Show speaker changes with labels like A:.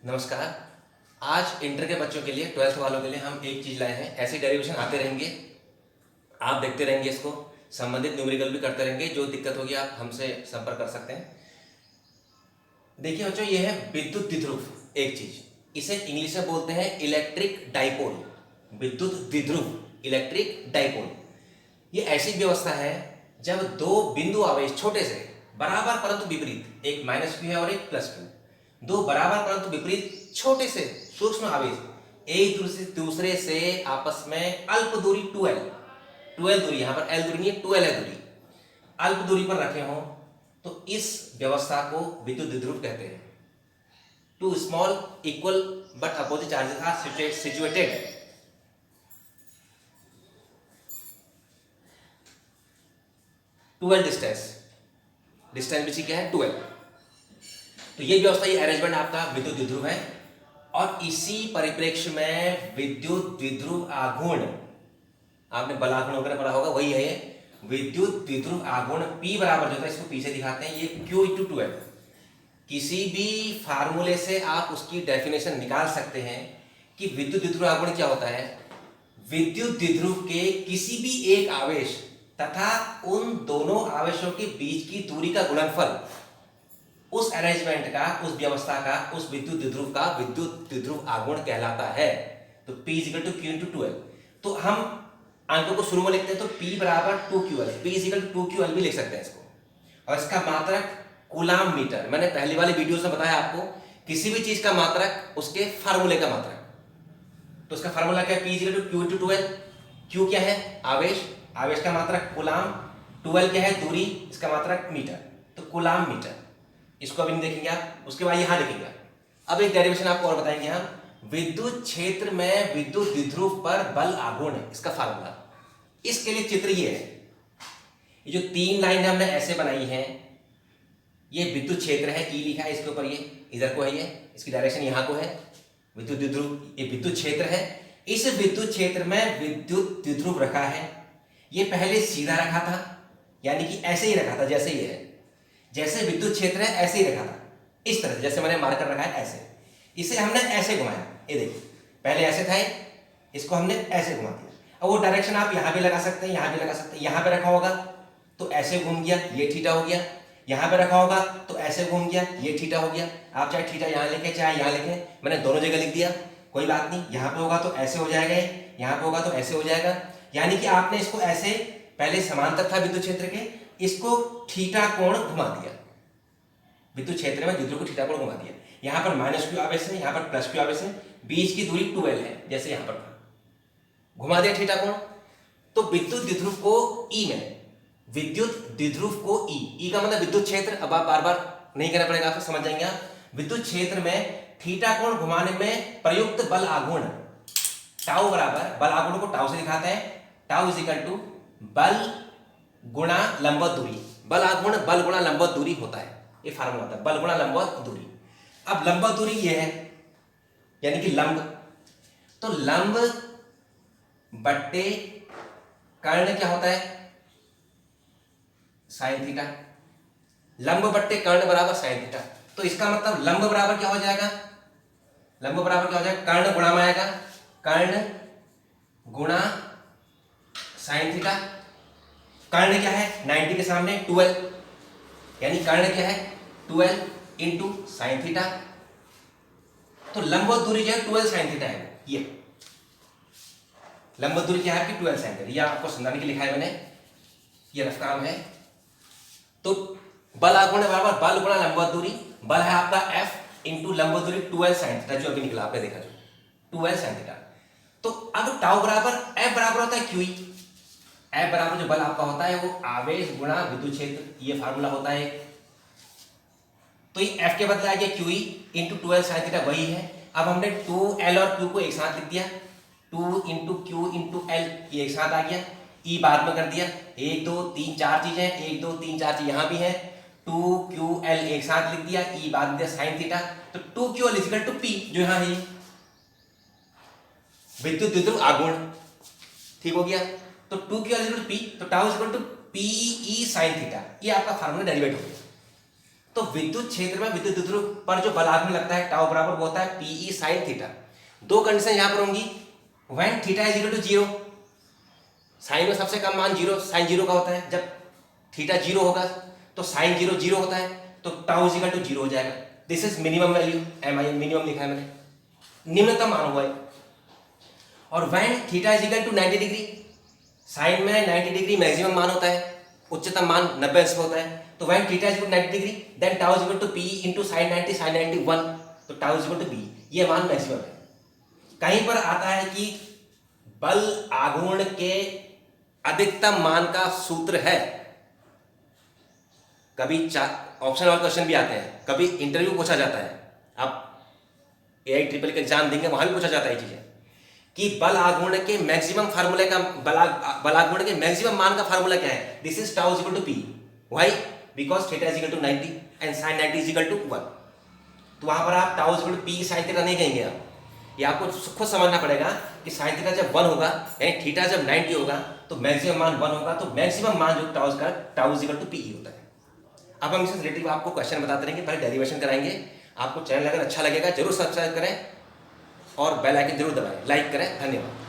A: नमस्कार। आज इंटर के बच्चों के लिए, ट्वेल्थ वालों के लिए हम एक चीज़ लाए हैं। ऐसे डेरिवेशन आते रहेंगे, आप देखते रहेंगे, इसको संबंधित न्यूमेरिकल भी करते रहेंगे। जो दिक्कत होगी आप हमसे संपर्क कर सकते हैं। देखिए बच्चों, ये है विद्युत द्विध्रुव। एक चीज, इसे इंग्लिश में बोलते हैं इलेक्ट्रिक डाइपोल। विद्युत द्विध्रुव, इलेक्ट्रिक डाइपोल। ये ऐसी व्यवस्था है जब दो बिंदु आवेश छोटे से बराबर परंतु विपरीत, एक माइनस क्यू है और एक प्लस क्यू, दो बराबर परंतु विपरीत छोटे से सूक्ष्म आवेश एक दूसरे से आपस में अल्प दूरी 2l दूरी, यहां पर l दूरी नहीं है, 2l है दूरी, अल्प दूरी पर रखे हों तो इस व्यवस्था को विद्युत द्विध्रुव कहते हैं। Two small equal but opposite charges are situated distance भी क्या है, 2l। तो ये व्यवस्था, ये अरेंजमेंट आपका विद्युत द्विध्रुव है। और इसी परिप्रेक्ष्य में विद्युत द्विध्रुव आघूर्ण, आपने बल आघूर्ण वगैरह पढ़ा होगा, वही है ये विद्युत द्विध्रुव आघूर्ण। P बराबर जो था, इसको पीछे दिखाते हैं, ये Q × 2l। किसी भी फार्मूले से आप उसकी डेफिनेशन निकाल सकते हैं कि विद्युत द्विध्रुव आघूर्ण क्या होता है। विद्युत द्विध्रुव के किसी भी एक आवेश तथा उन दोनों आवेशों के बीच की दूरी का गुणनफल उस अरेंजमेंट का, उस व्यवस्था का, उस विद्युत द्विध्रुव का विद्युत द्विध्रुव आघूर्ण कहलाता है। तो P = Q × 2l। तो हम अंकों को शुरू में लिखते हैं, तो P बराबर 2QL, P = 2QL भी लिख सकते हैं इसको। और इसका मात्रक कूलाम मीटर। मैंने पहली वाली वीडियो में बताया आपको, किसी भी चीज का मात्रक उसके फार्मूले का मात्रक। तो इसका फार्मूला क्या है, P = Q × 2l। Q क्या है, आवेश, आवेश का मात्रक कूलाम, 2l क्या है, दूरी, इसका मात्रक मीटर, तो कूलाम मीटर। इसको अभी नहीं देखेंगे आप, उसके बाद यहां लिखेंगे। अब एक डेरिवेशन आपको और बताएंगे हम, विद्युत क्षेत्र में विद्युत द्विध्रुव पर बल आघूर्ण, इसका फार्मूला। इसके लिए चित्र ये है, ये जो तीन लाइन हमने ऐसे बनाई है, ये विद्युत क्षेत्र है, ई लिखा है इसके ऊपर, ये इधर को है, ये इसकी डायरेक्शन यहाँ को है, विद्युत द्विध्रुव, ये विद्युत क्षेत्र है। इस विद्युत क्षेत्र में विद्युत द्विध्रुव रखा है। ये पहले सीधा रखा था, यानी कि ऐसे ही रखा था, जैसे ये है, जैसे विद्युत क्षेत्र है ऐसे ही रखा था, इस तरह से, जैसे मैंने मार्कर रखा है ऐसे। इसे हमने ऐसे घुमाया, ये देखिए, पहले ऐसे था, इसको हमने ऐसे घुमा दिया। अब वो डायरेक्शन आप यहाँ भी लगा सकते हैं, यहाँ भी लगा सकते हैं। यहाँ पे रखा होगा तो ऐसे घूम गया, ये थीटा हो गया। यहाँ पे रखा होगा तो ऐसे घूम गया, ये थीटा हो गया। आप चाहे थीटा यहाँ लिखें, चाहे यहाँ लिखें, मैंने दोनों जगह लिख दिया, कोई बात नहीं। यहाँ पे होगा तो ऐसे हो जाएगा, यहाँ पे होगा तो ऐसे हो जाएगा। यानी कि आपने इसको ऐसे, पहले समांतर था विद्युत क्षेत्र के, इसको थीटा कोण घुमा दिया, विद्युत क्षेत्र में द्विध्रुव को थीटा कोण घुमा दिया। यहाँ पर -Q आवेश है, यहाँ पर +Q आवेश है, बीच की दूरी 2l है, जैसे यहाँ पर था, घुमा दिया थीटा कोण। तो विद्युत द्विध्रुव को E में, विद्युत द्विध्रुव को E का मतलब विद्युत क्षेत्र। अब आप बार बार नहीं करना पड़ेगा, आपको समझ जाएंगे आप। विद्युत क्षेत्र में थीटा कोण घुमाने में प्रयुक्त बल आघूर्ण, टाउ बराबर, बल आघूर्ण को टाउ से दिखाते हैं, टाउ = बल गुणा लंबवत दूरी। बल आघूर्ण बल गुणा लंबवत दूरी होता है, ये फार्मूला होता है, बल गुणा लंबवत दूरी। अब लंबवत दूरी ये है, यानी कि लंब, तो लंब बट्टे कर्ण क्या होता है, साइन थीटा। लंब बट्टे कर्ण बराबर साइन थीटा। तो इसका मतलब लंब बराबर क्या हो जाएगा, लंब बराबर क्या हो जाएगा, कर्ण गुणा में आएगा, कर्ण गुणा साइन थीटा। कर्ण क्या है, 90 के सामने 2l, यानी कर्ण क्या है, 2l × साइन थीटा। तो लंबवत दूरी जो है 2l साइन थीटा है। ये लंबवत दूरी क्या है आपकी, 2l साइन थीटा। ये आपको समझाने के लिए लिखा है मैंने, ये रफ काम है। तो बल आघूर्ण बराबर बल गुणा लंबवत दूरी। बल है आपका F × लंबवत दूरी 2l साइन थीटा, जो अभी निकला आपने देखा, जो 2l साइन थीटा। तो अब टाउ बराबर F बराबर होता है QE। F बराबर जो बल आपका होता है वो आवेश गुणा विद्युत क्षेत्र, ये फार्मूला होता है। तो ये F के बदले आ गया QE × 2l साइन थीटा, वही है। अब हमने 2l और Q को एक साथ लिख दिया, 2 × Q × L, ये एक साथ आ गया। E बाद में कर दिया, 1 2 3 4 चीजें, 1 2 3 4 चीज यहाँ भी है, 2QL एक साथ लिख दिया, E बाद में दिया साइन थीटा। तो 2QL = P, जो यहाँ है विद्युत द्विध्रुव आघूर्ण, ठीक हो गया। तो 2QL = P, तो टाउ = PE sin थीटा। ये आपका फार्मूला डेरिवेट हो गया। तो विद्युत क्षेत्र में विद्युत द्विध्रुव पर जो बल आघूर्ण लगता है टाउ बराबर वो होता है पीई साइन थीटा। दो कंडीशन यहां पर होंगी, when theta is equal to zero, sine में सबसे कम मान जीरो, साइन जीरो का होता है, जब थीटा जीरो होगा तो साइन जीरो जीरो होता है, तो tau is equal to zero हो जाएगा। This is minimum value, M I minimum लिखा है मैंने, निम्नतम मान हुआ है। और when theta is equal to 90 degree, sine में 90 डिग्री मैक्सिमम मान होता है, उच्चतम मान 90 अंश होता है, तो when theta is equal to 90 degree then tau is equal to P into sin 90 sin 90 1, तो tau is equal to P, ये मान मैक्सिमम है। कहीं पर आता है कि बल आघूर्ण के अधिकतम मान का सूत्र है, कभी ऑप्शन वाले क्वेश्चन भी आते हैं, कभी इंटरव्यू पूछा जाता है, आप AIEEE का एग्जाम देंगे वहां भी पूछा जाता है ये चीजें कि बल आघूर्ण के मैक्सिमम फार्मूले का बल आघूर्ण के मैक्सिमम मान का फार्मूला क्या है, this is tau is equal to P, why, because theta is equal to 90 and sin 90 is equal to 1। तो वहां पर आप tau is equal to P sin theta नहीं कहेंगे, आप ये आपको खुद समझना पड़ेगा कि sin थीटा जब 1 होगा यानी थीटा जब 90 होगा तो मैक्सिमम मान 1 होगा, तो मैक्सिमम मान जो tau is equal to P होता है। अब हम इससे रिलेटिव आपको क्वेश्चन बताते रहेंगे, पहले डेरिवेशन कराएंगे। आपको चैनल अगर अच्छा लगेगा जरूर सब्सक्राइब करें और बेल आइकन जरूर दबाएं, लाइक करें। धन्यवाद।